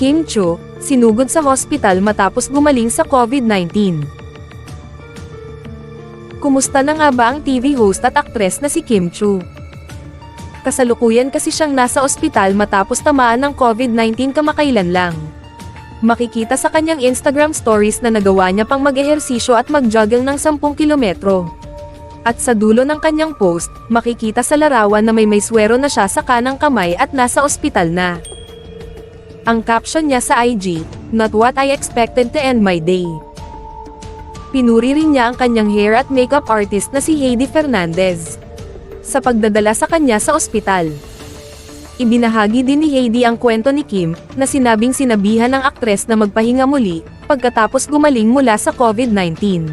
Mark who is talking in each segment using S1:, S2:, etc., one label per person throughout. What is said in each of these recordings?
S1: Kim Chiu, sinugod sa hospital matapos gumaling sa COVID-19. Kumusta na nga ba ang TV host at aktres na si Kim Chiu? Kasalukuyan kasi siyang nasa ospital matapos tamaan ng COVID-19 kamakailan lang. Makikita sa kanyang Instagram stories na nagawa niya pang mag-ehersisyo at mag-joggle ng 10 kilometro. At sa dulo ng kanyang post, makikita sa larawan na may swero na siya sa kanang kamay at nasa ospital na. Ang caption niya sa IG, "Not what I expected to end my day." Pinuri rin niya ang kanyang hair at makeup artist na si Heidi Fernandez sa pagdadala sa kanya sa ospital. Ibinahagi din ni Heidi ang kwento ni Kim, na sinabing sinabihan ng aktres na magpahinga muli, pagkatapos gumaling mula sa COVID-19.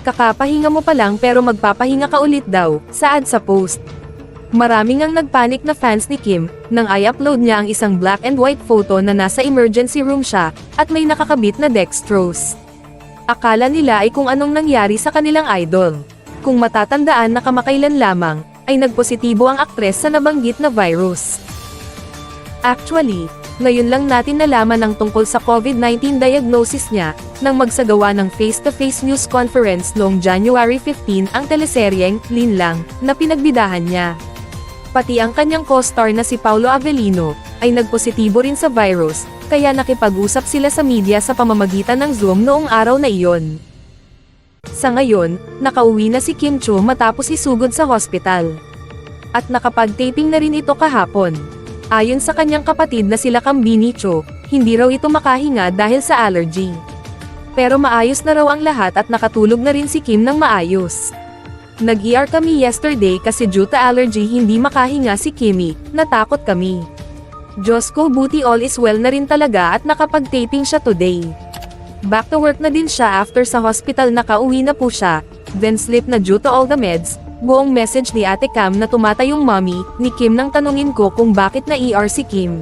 S1: "Kakapahinga mo pa lang pero magpapahinga ka ulit daw," saad sa post. Maraming ang nagpanik na fans ni Kim, nang i-upload niya ang isang black and white photo na nasa emergency room siya, at may nakakabit na dextrose. Akala nila ay kung anong nangyari sa kanilang idol. Kung matatandaan na kamakailan lamang, ay nagpositibo ang aktres sa nabanggit na virus. Actually, ngayon lang natin nalaman ang tungkol sa COVID-19 diagnosis niya, nang magsagawa ng face-to-face news conference noong January 15 ang teleseryeng Linlang, na pinagbidahan niya. Pati ang kanyang co-star na si Paolo Avellino, ay nagpositibo rin sa virus, kaya nakipag-usap sila sa media sa pamamagitan ng Zoom noong araw na iyon. Sa ngayon, nakauwi na si Kim Chiu matapos isugod sa hospital. At nakapag-taping na rin ito kahapon. Ayon sa kanyang kapatid na sila Kambini Chiu, hindi raw ito makahinga dahil sa allergy. Pero maayos na raw ang lahat at nakatulog na rin si Kim ng maayos. "Nag-ER kami yesterday kasi due to allergy hindi makahinga si Kimi, natakot kami. Diyos ko buti all is well na rin talaga at nakapag-taping siya today. Back to work na din siya after sa hospital nakauwi na po siya, then sleep na due to all the meds." Buong message ni Ate Cam na tumatayong mommy ni Kim nang tanungin ko kung bakit na ER si Kim.